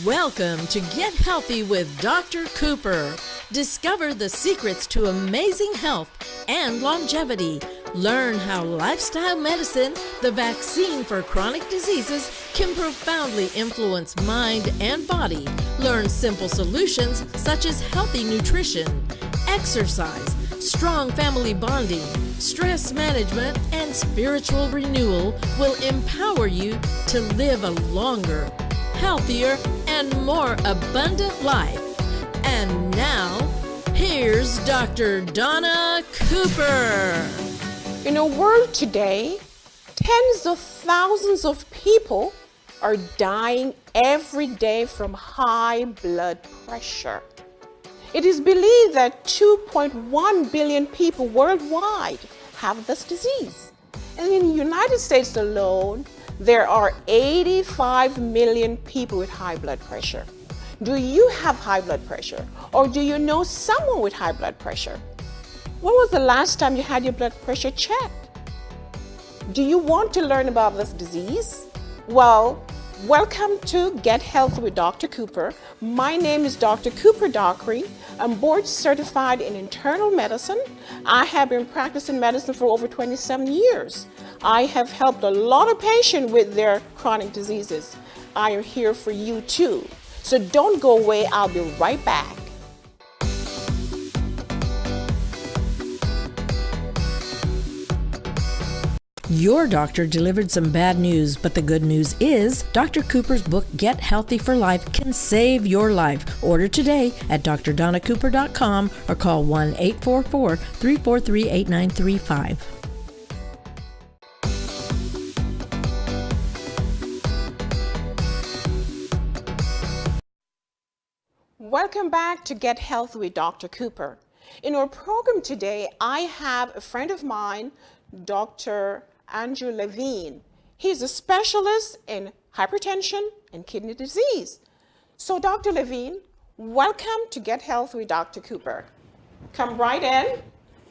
Welcome to Get Healthy with Dr. Cooper. Discover the secrets to amazing health and longevity. Learn how lifestyle medicine, the vaccine for chronic diseases, can profoundly influence mind and body. Learn simple solutions such as healthy nutrition, exercise, strong family bonding, stress management, and spiritual renewal will empower you to live a longer, healthier, and more abundant life. And now, here's Dr. Donna Cooper. In a world today, tens of thousands of people are dying every day from high blood pressure. It is believed that 2.1 billion people worldwide have this disease. And in the United States alone, there are 85 million people with high blood pressure. Do you have high blood pressure? Or do you know someone with high blood pressure? When was the last time you had your blood pressure checked? Do you want to learn about this disease? Well, welcome to Get Healthy with Dr. Cooper. My name is Dr. Cooper Dockery. I'm board certified in internal medicine. I have been practicing medicine for over 27 years. I have helped a lot of patients with their chronic diseases. I am here for you too. So don't go away, I'll be right back. Your doctor delivered some bad news, but the good news is Dr. Cooper's book, Get Healthy for Life, can save your life. Order today at drdonnacooper.com or call 1-844-343-8935. Welcome back to Get Healthy with Dr. Cooper. In our program today, I have a friend of mine, Dr. Andrew Levine. He's a specialist in hypertension and kidney disease. So Dr. Levine, welcome to Get Healthy with Dr. Cooper. Come right in,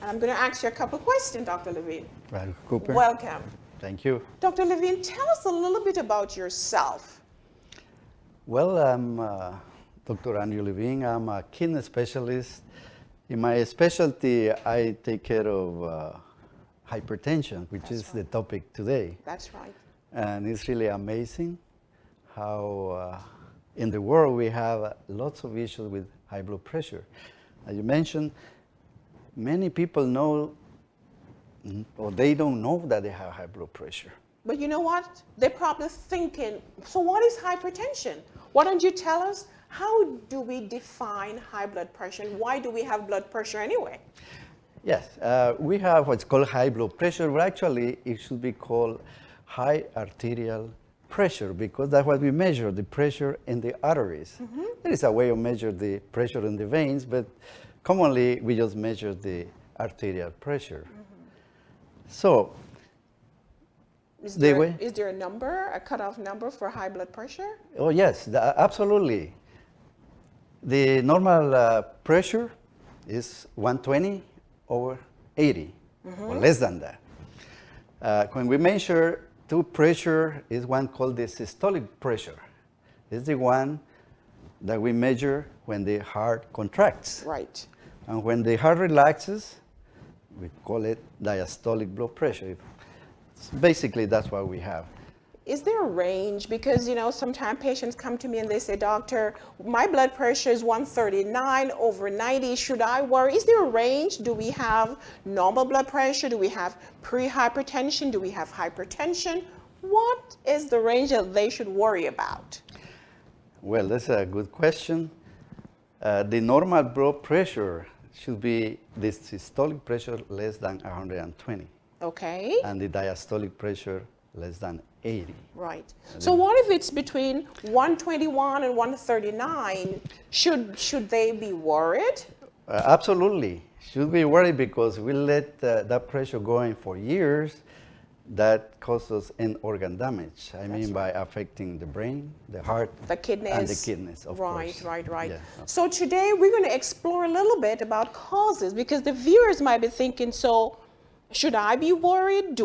and I'm going to ask you a couple questions, Dr. Levine. Dr. Cooper. Welcome. Thank you. Dr. Levine, tell us a little bit about yourself. Well, I'm Dr. Andrew Levine. I'm a kidney specialist. In my specialty, I take care of hypertension, which is the topic today. That's right. And it's really amazing how in the world we have lots of issues with high blood pressure. As you mentioned, many people know or they don't know that they have high blood pressure. But you know what? They're probably thinking, so what is hypertension? Why don't you tell us, how do we define high blood pressure and why do we have blood pressure anyway? Yes, we have what's called high blood pressure, but actually it should be called high arterial pressure because that's what we measure, the pressure in the arteries. Mm-hmm. There is a way of measure the pressure in the veins, but commonly we just measure the arterial pressure. Mm-hmm. So, is there a number, a cutoff number for high blood pressure? Oh yes, absolutely. The normal pressure is 120 over 80, or less than that. When we measure two pressure, is one called the systolic pressure. It's the one that we measure when the heart contracts. Right. And when the heart relaxes, we call it diastolic blood pressure. Basically, that's what we have. Is there a range? Because, you know, sometimes patients come to me and they say, doctor, my blood pressure is 139 over 90. Should I worry? Is there a range? Do we have normal blood pressure? Do we have pre-hypertension? Do we have hypertension? What is the range that they should worry about? Well, that's a good question. The normal blood pressure should be the systolic pressure less than 120. Okay. And the diastolic pressure less than 80. Right. So what if it's between 121 and 139? Should they be worried? Absolutely. Should be worried because we let that pressure go in for years. That causes end organ damage. I mean by affecting the brain, the heart, the kidneys. And the kidneys, of course. Right. Yeah. So today we're going to explore a little bit about causes because the viewers might be thinking, so should I be worried?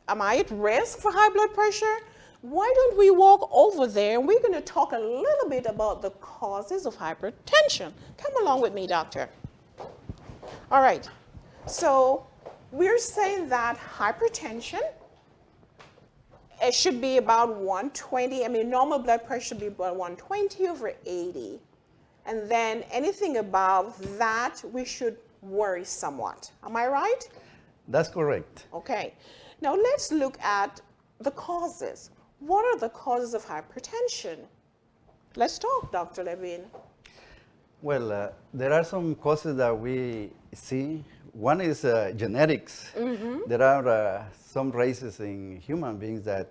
Am I at risk for high blood pressure? why don't we walk over there and we're going to talk a little bit about the causes of hypertension. Come along with me, doctor. All right. So we're saying that hypertension, it should be about 120. I mean, normal blood pressure should be about 120 over 80. And then anything above that, we should worry somewhat. Am I right? That's correct. Okay. Now let's look at the causes. What are the causes of hypertension? Let's talk, Dr. Levine. Well, there are some causes that we see. One is genetics. There are some races in human beings that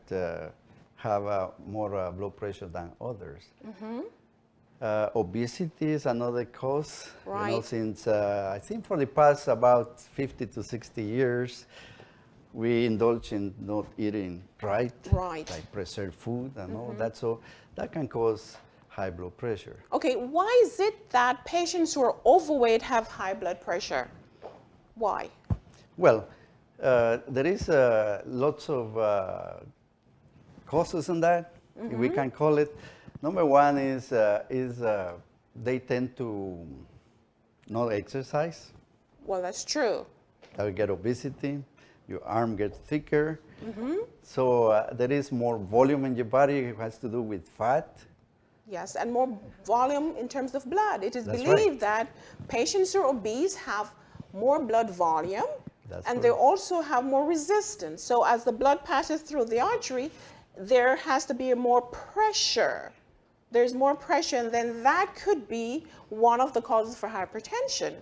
have more blood pressure than others. Obesity is another cause. Right. You know, since I think for the past about 50 to 60 years, we indulge in not eating right, like preserved food and all that. So that can cause high blood pressure. Okay, why is it that patients who are overweight have high blood pressure? Why? Well, there is lots of causes in that, we can call it. Number one is they tend to not exercise. Well, that's true. That will get obesity. Your arm gets thicker. So there is more volume in your body. It has to do with fat. Yes, and more volume in terms of blood. It is That's believed right. that patients who are obese have more blood volume, That's and right. they also have more resistance. So as the blood passes through the artery, there has to be more pressure. There's more pressure, and then that could be one of the causes for hypertension.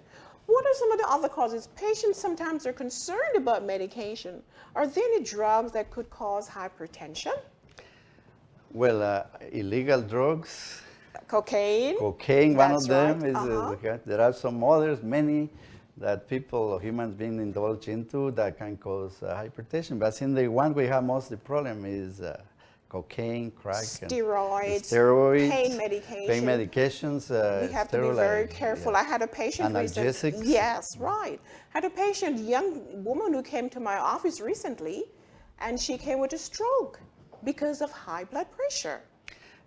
What are some of the other causes? Patients sometimes are concerned about medication. Are there any drugs that could cause hypertension? Well, illegal drugs. Cocaine? Cocaine, one That's of them. right. There are some others, many, that people or humans being indulged into that can cause hypertension. But I think the one we have most the problem is cocaine, crack, Steroids, pain medication. pain medications. We have to be very careful. Yeah. I had a patient recently. Analgesics. Yes, right. I had a patient, young woman who came to my office recently, and she came with a stroke because of high blood pressure.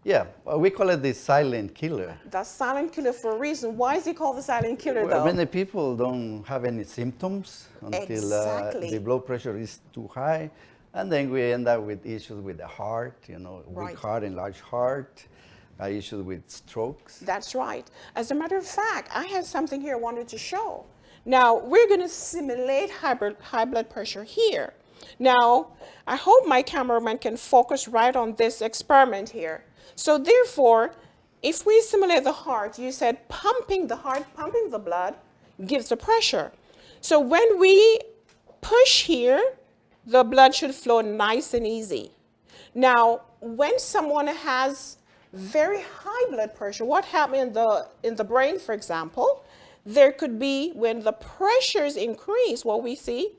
Yeah, well, we call it the silent killer. The silent killer for a reason. Why is he called the silent killer, Well, though? many people don't have any symptoms until Exactly. the blood pressure is too high. And then we end up with issues with the heart, you know, Right. weak heart, enlarged heart, issues with strokes. That's right. As a matter of fact, I have something here I wanted to show. Now, we're going to simulate high blood pressure here. Now, I hope my cameraman can focus right on this experiment here. So therefore, if we simulate the heart, you said pumping the heart, pumping the blood gives the pressure. So when we push here, the blood should flow nice and easy. Now, when someone has very high blood pressure, what happens in the brain, for example, there could be, when the pressures increase, what we see,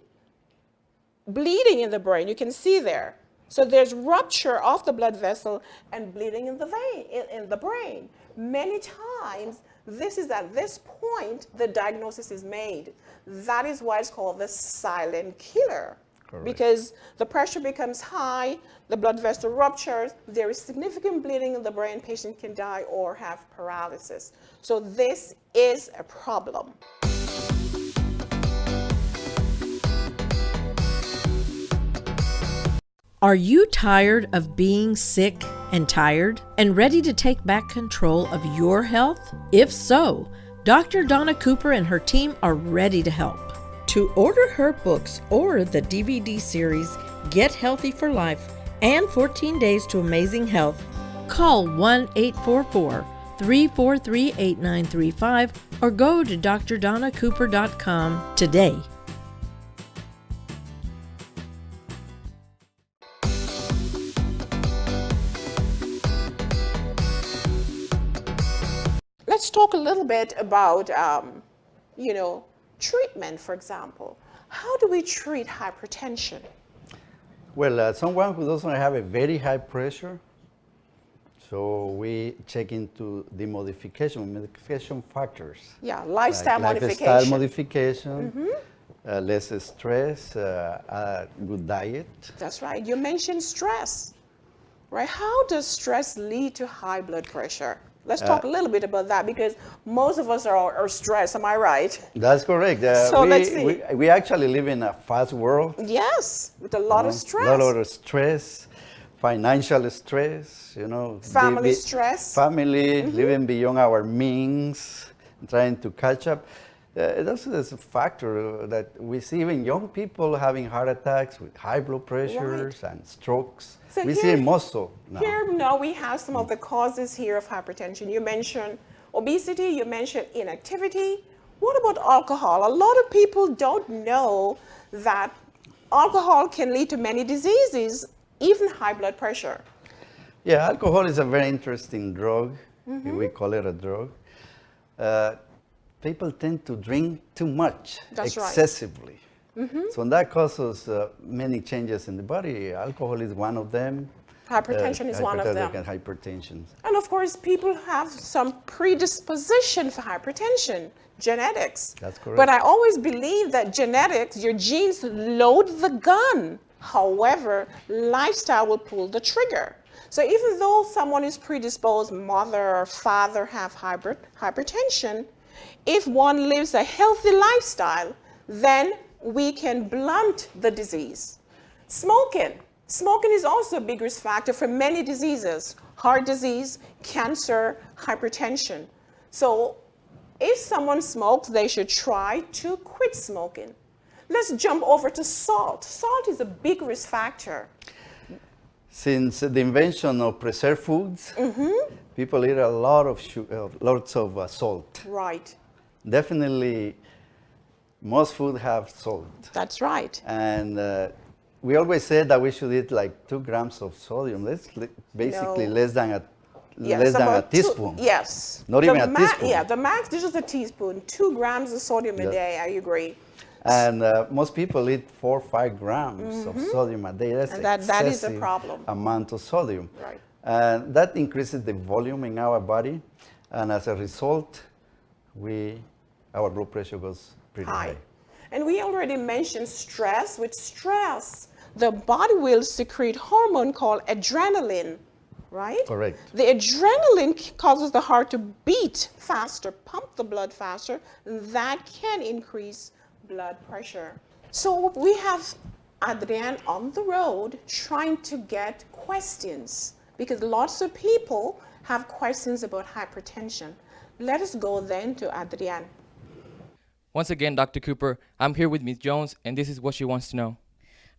bleeding in the brain. You can see there. So there's rupture of the blood vessel and bleeding in the vein, in the brain. Many times, this is at this point the diagnosis is made. That is why it's called the silent killer. Correct. Because the pressure becomes high, the blood vessel ruptures, there is significant bleeding in the brain, patient can die or have paralysis. So this is a problem. Are you tired of being sick and tired and ready to take back control of your health? If so, Dr. Donna Cooper and her team are ready to help. To order her books or the DVD series Get Healthy for Life and 14 Days to Amazing Health, call 1-844-343-8935 or go to drdonnacooper.com today. Let's talk a little bit about, treatment, for example. How do we treat hypertension? Well, someone who doesn't have a very high pressure, so we check into the modification factors. Yeah, lifestyle like modification. Lifestyle modification, less stress, good diet. That's right. You mentioned stress. Right? How does stress lead to high blood pressure? Let's talk a little bit about that because most of us are stressed. Am I right? That's correct. So let's see. We actually live in a fast world. Yes, with a lot of stress. A lot of stress, financial stress, you know. Family stress. Family, living beyond our means, trying to catch up. This is a factor that we see even young people having heart attacks with high blood pressures and strokes. So we see it most so now. Here now we have some of the causes here of hypertension. You mentioned obesity, you mentioned inactivity. What about alcohol? A lot of people don't know that alcohol can lead to many diseases, even high blood pressure. Yeah, alcohol is a very interesting drug. We call it a drug. People tend to drink too much, excessively. So that causes many changes in the body. Alcohol is one of them. Hypertension is one of them. Hypertension. And of course, people have some predisposition for hypertension, genetics. That's correct. But I always believe that genetics, your genes load the gun. However, lifestyle will pull the trigger. So even though someone is predisposed, mother or father have hypertension, if one lives a healthy lifestyle, then we can blunt the disease. Smoking. Smoking is also a big risk factor for many diseases, heart disease, cancer, hypertension. So if someone smokes, they should try to quit smoking. Let's jump over to salt. Salt is a big risk factor. Since the invention of preserved foods, people eat a lot of lots of salt. Right. Definitely, most food have salt. That's right. And we always said that we should eat like 2 grams of sodium. Basically less than a teaspoon. Yes. Not even a teaspoon. Yeah, the max is just a teaspoon. 2 grams of sodium a day, I agree. And most people eat 4 or 5 grams of sodium a day. That's that is a problem. Amount of sodium. Right. And that increases the volume in our body. And as a result, our blood pressure goes pretty high. And we already mentioned stress. With stress, the body will secrete hormone called adrenaline, right? Correct. The adrenaline causes the heart to beat faster, pump the blood faster. That can increase blood pressure. So we have Adrian on the road trying to get questions because lots of people have questions about hypertension. Let us go then to Adrian. Once again, Dr. Cooper, I'm here with Ms. Jones, and this is what she wants to know.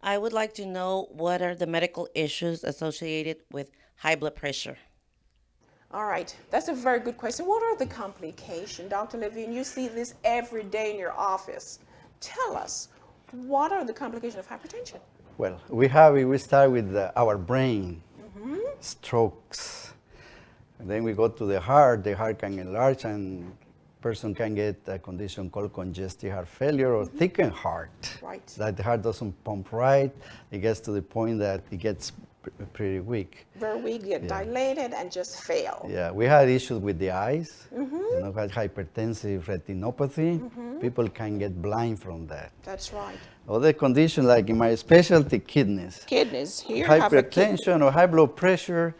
I would like to know what are the medical issues associated with high blood pressure? All right, that's a very good question. What are the complications? Dr. Levine, you see this every day in your office. Tell us, what are the complications of hypertension? Well, we start with our brain, strokes. And then we go to the heart can enlarge and person can get a condition called congestive heart failure or thickened heart. Right. That the heart doesn't pump right. It gets to the point that it gets pretty weak. Very weak, get dilated and just fail. Yeah, we had issues with the eyes. You know, had hypertensive retinopathy. People can get blind from that. That's right. Other conditions like in my specialty, kidneys. Kidneys. Here you have a kidney. Hypertension or high blood pressure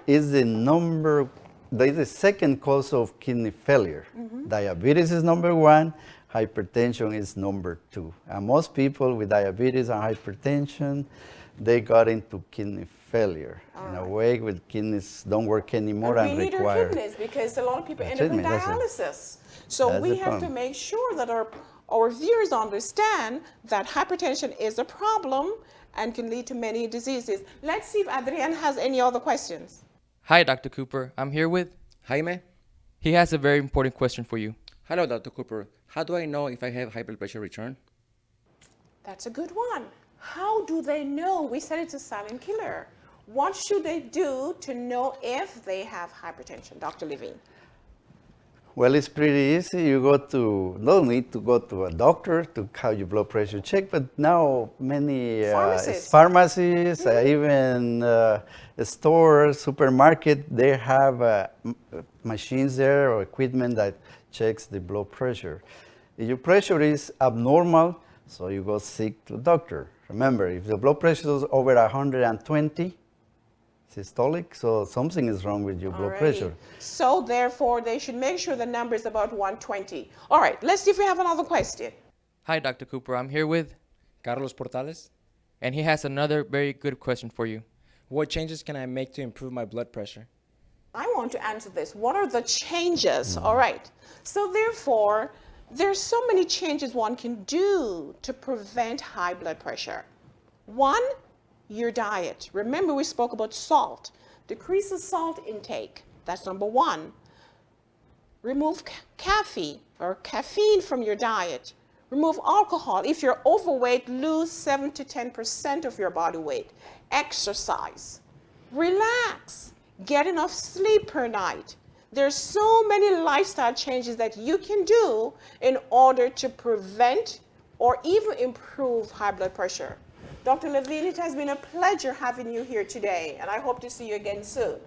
is the second cause of kidney failure. Diabetes is number 1, hypertension is number 2. And most people with diabetes and hypertension, they got into kidney failure. In a way, with kidneys don't work anymore and we need require. our kidneys because a lot of people end up in dialysis. So we have to make sure that our viewers understand that hypertension is a problem and can lead to many diseases. Let's see if Adrian has any other questions. Hi, Dr. Cooper. I'm here with Jaime. He has a very important question for you. Hello, Dr. Cooper. How do I know if I have high blood pressure return? That's a good one. How do they know? We said it's a silent killer. What should they do to know if they have hypertension, Dr. Levine? Well, it's pretty easy. You don't need to go to a doctor to have your blood pressure checked, but now many pharmacies, even stores, supermarket, they have machines there or equipment that checks the blood pressure. If your pressure is abnormal, so you go seek to a doctor. Remember, if the blood pressure is over 120, systolic, so something is wrong with your blood Alrighty. pressure. So therefore, they should make sure the number is about 120. All right, let's see if we have another question. Hi, Dr. Cooper. I'm here with, Carlos Portales. and he has another very good question for you. What changes can I make to improve my blood pressure? I want to answer this. What are the changes? All right. So therefore, there's so many changes one can do to prevent high blood pressure. One, your diet. Remember we spoke about salt. Decrease the salt intake. That's number one. Remove caffeine from your diet. Remove alcohol. If you're overweight, lose 7 to 10% of your body weight. Exercise. Relax. Get enough sleep per night. There's so many lifestyle changes that you can do in order to prevent or even improve high blood pressure. Dr. Levine, it has been a pleasure having you here today, and I hope to see you again soon.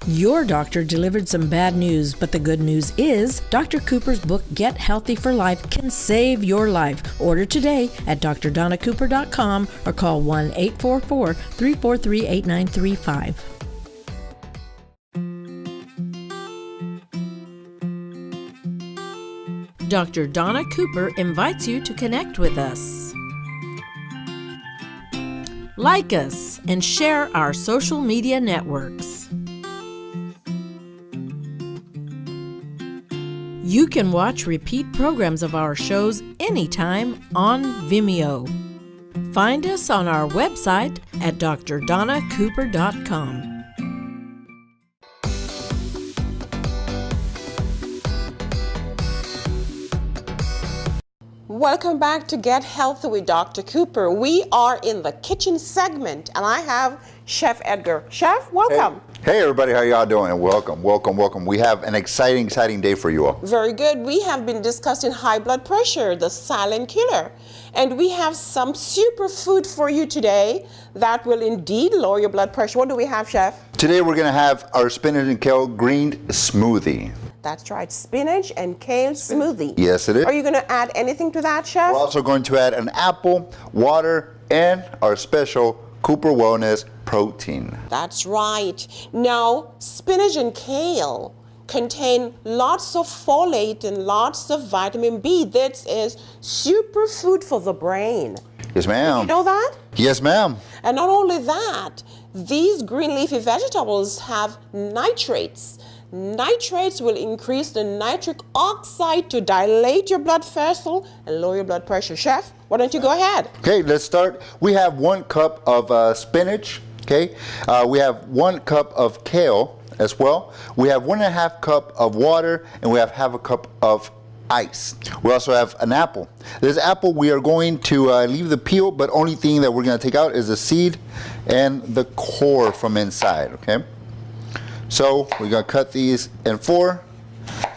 Your doctor delivered some bad news, but the good news is Dr. Cooper's book, Get Healthy for Life, can save your life. Order today at drdonnacooper.com or call 1-844-343-8935. Dr. Donna Cooper invites you to connect with us. Like us and share our social media networks. You can watch repeat programs of our shows anytime on Vimeo. Find us on our website at drdonnacooper.com. Welcome back to Get Healthy with Dr. Cooper. We are in the kitchen segment, and I have Chef Edgar. Chef, welcome. Hey everybody, how y'all doing? Welcome, welcome, welcome. We have an exciting day for you all. Very good. We have been discussing high blood pressure, the silent killer. And we have some superfood for you today that will indeed lower your blood pressure. What do we have, Chef? Today we're gonna have our spinach and kale green smoothie. That's right, spinach and kale smoothie. Yes, it is. Are you going to add anything to that, Chef? We're also going to add an apple, water, and our special Cooper Wellness protein. That's right. Now, spinach and kale contain lots of folate and lots of vitamin B. This is superfood for the brain. Yes, ma'am. You know that? Yes, ma'am. And not only that, these green leafy vegetables have nitrates. Nitrates will increase the nitric oxide to dilate your blood vessel and lower your blood pressure. Chef, why don't you go ahead? Okay, let's start. We have 1 cup of spinach, okay? We have 1 cup of kale as well. We have 1.5 cup of water, and we have 1/2 cup of ice. We also have an apple. This apple, we are going to leave the peel, but only thing that we're gonna take out is the seed and the core from inside, okay? So we're gonna cut these in 4.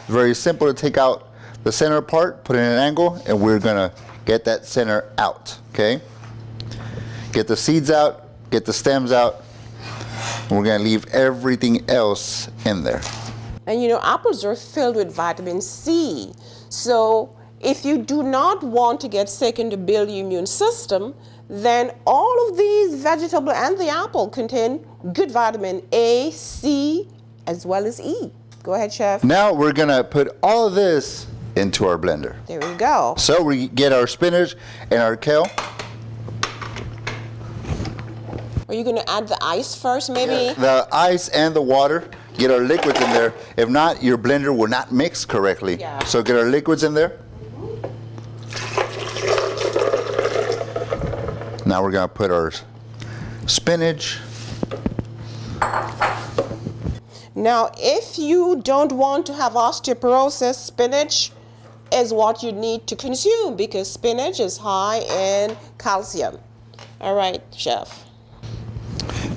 Very simple to take out the center part, put it in an angle, and we're gonna get that center out, okay? Get the seeds out, get the stems out, and we're gonna leave everything else in there. And you know, apples are filled with vitamin C. So if you do not want to get sick and to build your immune system, then all of these vegetables and the apple contain good vitamin A, C, as well as E. Go ahead, Chef. Now we're gonna put all of this into our blender. There we go. So we get our spinach and our kale. Are you gonna add the ice first, maybe? The ice and the water, get our liquids in there. If not, your blender will not mix correctly. Yeah. So get our liquids in there. Now we're gonna put our spinach. Now, if you don't want to have osteoporosis, spinach is what you need to consume because spinach is high in calcium. All right, Chef.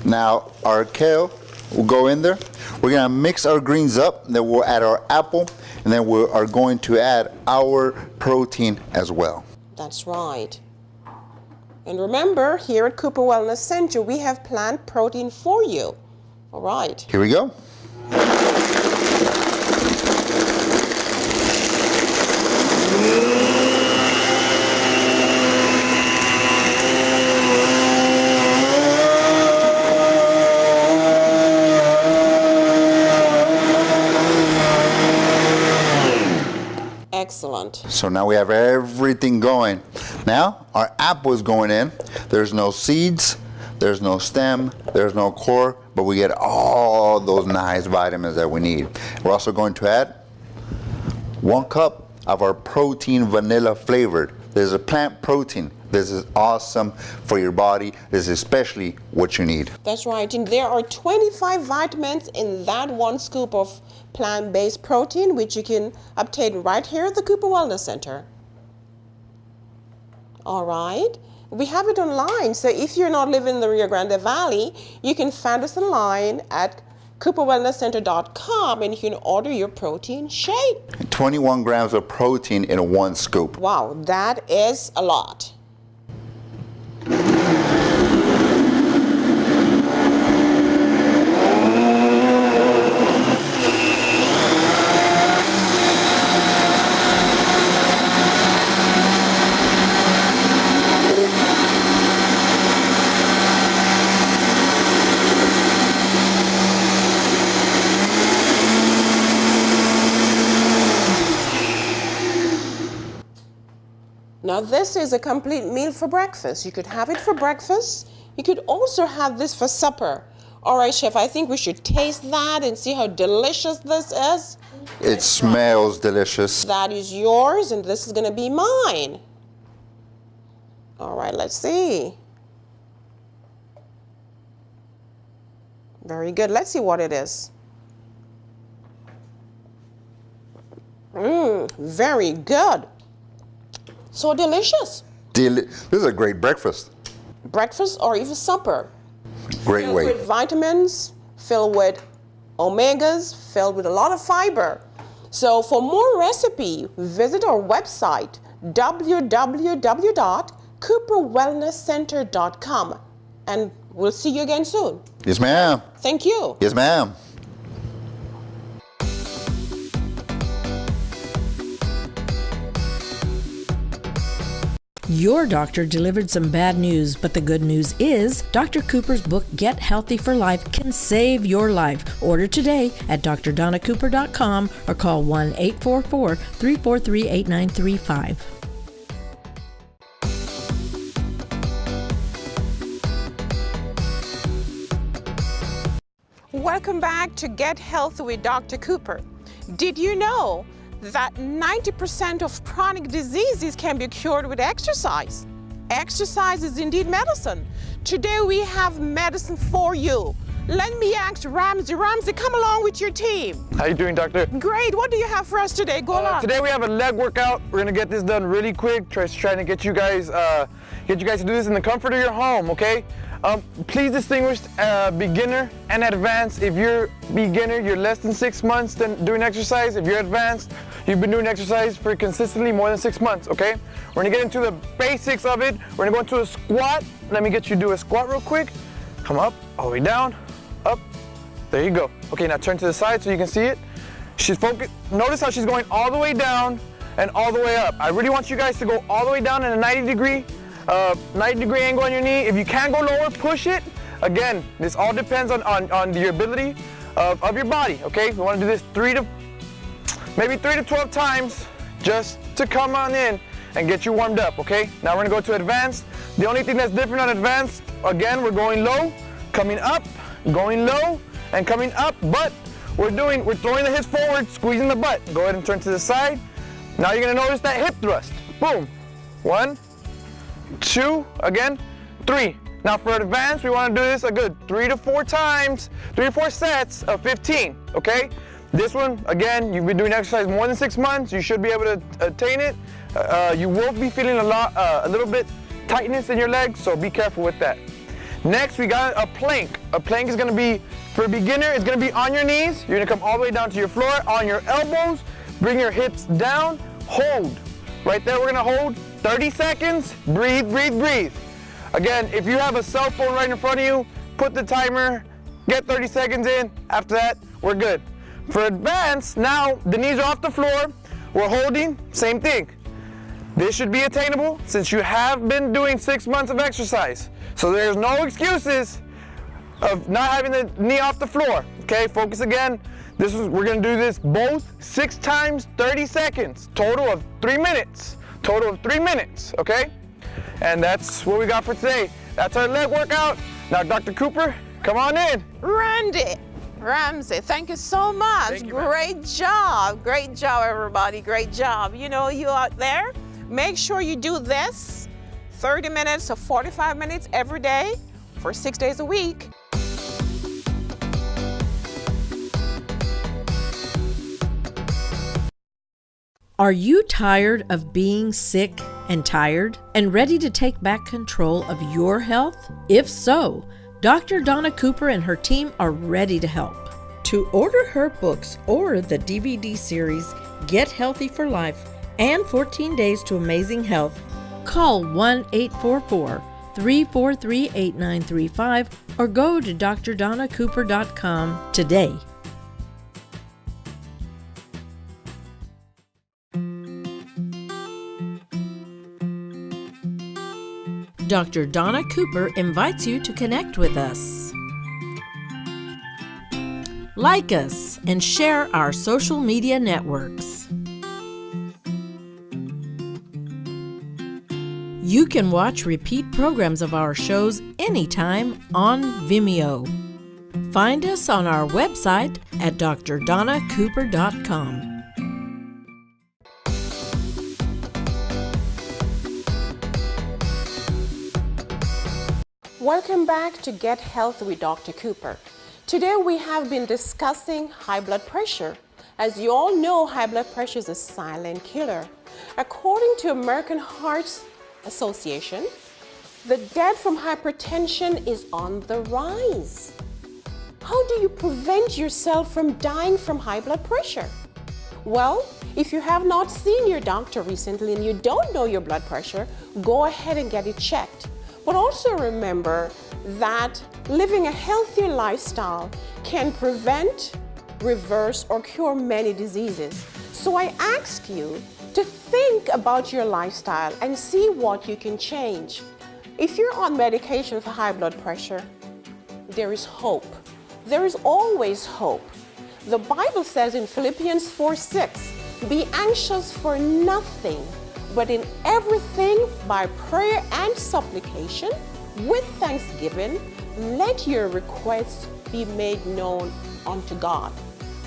Now our kale will go in there. We're gonna mix our greens up, then we'll add our apple, and then we are going to add our protein as well. That's right. And remember, here at Cooper Wellness Center, we have plant protein for you. All right. Here we go. Excellent. So now we have everything going. Now our apple is going in. There's no seeds, there's no stem, there's no core, but we get all those nice vitamins that we need. We're also going to add 1 cup of our protein vanilla flavored. This is a plant protein. This is awesome for your body. This is especially what you need. That's right. And there are 25 vitamins in that 1 scoop of plant-based protein, which you can obtain right here at the Cooper Wellness Center. All right. We have it online. So if you're not living in the Rio Grande Valley, you can find us online at CooperWellnessCenter.com and you can order your protein shake. 21 grams of protein in 1 scoop. Wow, that is a lot. Now this is a complete meal for breakfast. You could have it for breakfast. You could also have this for supper. All right, Chef, I think we should taste that and see how delicious this is. It smells delicious. That is yours and this is gonna be mine. All right, let's see. Very good, let's see what it is. Very good. So delicious. This is a great breakfast. Breakfast or even supper. Great Filled way. with vitamins, filled with omegas, filled with a lot of fiber. So for more recipe, visit our website, www.cooperwellnesscenter.com. And we'll see you again soon. Yes, ma'am. Thank you. Yes, ma'am. Your doctor delivered some bad news, but the good news is Dr. Cooper's book, Get Healthy for Life, can save your life. Order today at drdonnacooper.com or call 1-844-343-8935. Welcome back to Get Healthy with Dr. Cooper. Did you know that 90% of chronic diseases can be cured with exercise? Exercise is indeed medicine. Today we have medicine for you. Let me ask Ramsey. Ramsey, come along with your team. How you doing, doctor? Great. What do you have for us today? Go on. Today we have a leg workout. We're gonna get this done really quick. Trying to get you guys to do this in the comfort of your home. Okay? Please distinguish beginner and advanced. If you're beginner, you're less than 6 months doing exercise. If you're advanced, you've been doing exercise for consistently more than 6 months, okay? We're gonna get into the basics of it. We're gonna go into a squat. Let me get you to do a squat real quick. Come up, all the way down, up. There you go. Okay, now turn to the side so you can see it. She's focused. Notice how she's going all the way down and all the way up. I really want you guys to go all the way down in a 90-degree angle on your knee. If you can go lower, push it. Again, this all depends on your ability of your body, okay? We want to do this maybe 3 to 12 times just to come on in and get you warmed up, okay? Now we're gonna go to advanced. The only thing that's different on advanced, again, we're going low, coming up, going low, and coming up, but we're throwing the hips forward, squeezing the butt. Go ahead and turn to the side. Now you're gonna notice that hip thrust. Boom. 1, 2, again, 3. Now for advanced, we want to do this a good 3 to 4 times, 3 to 4 sets of 15, okay? This one, again, you've been doing exercise more than 6 months, you should be able to attain it. You will be feeling a little bit tightness in your legs, so be careful with that. Next, we got a plank. A plank is gonna be, for a beginner, it's gonna be on your knees. You're gonna come all the way down to your floor, on your elbows, bring your hips down, hold. Right there, we're gonna hold 30 seconds, breathe, breathe, breathe. Again, if you have a cell phone right in front of you, put the timer, get 30 seconds in. After that, we're good. For advanced, now the knees are off the floor. We're holding, same thing. This should be attainable since you have been doing 6 months of exercise. So there's no excuses of not having the knee off the floor. Okay, focus again. We're gonna do this both 6 times, 30 seconds, total of 3 minutes. Total of 3 minutes, okay? And that's what we got for today. That's our leg workout. Now, Dr. Cooper, come on in. Ramsey, thank you so much. Thank you, ma'am. Great job, everybody, great job. You know, you out there, make sure you do this 30 minutes to 45 minutes every day for 6 days a week. Are you tired of being sick and tired and ready to take back control of your health? If so, Dr. Donna Cooper and her team are ready to help. To order her books or the DVD series Get Healthy for Life and 14 Days to Amazing Health, call 1-844-343-8935 or go to drdonnacooper.com today. Dr. Donna Cooper invites you to connect with us. Like us and share our social media networks. You can watch repeat programs of our shows anytime on Vimeo. Find us on our website at drdonnacooper.com. Welcome back to Get Healthy with Dr. Cooper. Today we have been discussing high blood pressure. As you all know, high blood pressure is a silent killer. According to American Heart Association, the death from hypertension is on the rise. How do you prevent yourself from dying from high blood pressure? Well, if you have not seen your doctor recently and you don't know your blood pressure, go ahead and get it checked. But also remember that living a healthier lifestyle can prevent, reverse, or cure many diseases. So I ask you to think about your lifestyle and see what you can change. If you're on medication for high blood pressure, there is hope. There is always hope. The Bible says in Philippians 4:6, "Be anxious for nothing, but in everything by prayer and supplication, with thanksgiving, let your requests be made known unto God."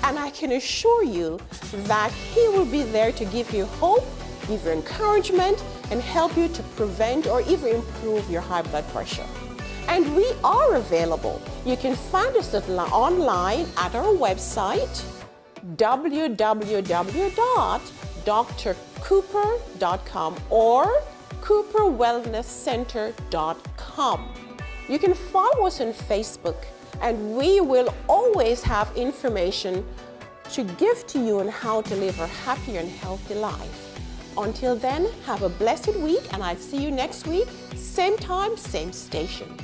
And I can assure you that He will be there to give you hope, give you encouragement, and help you to prevent or even improve your high blood pressure. And we are available. You can find us online at our website, www.drcooper.com or cooperwellnesscenter.com. You can follow us on Facebook, and we will always have information to give to you on how to live a happier and healthy life. Until then, have a blessed week, and I'll see you next week, same time, same station.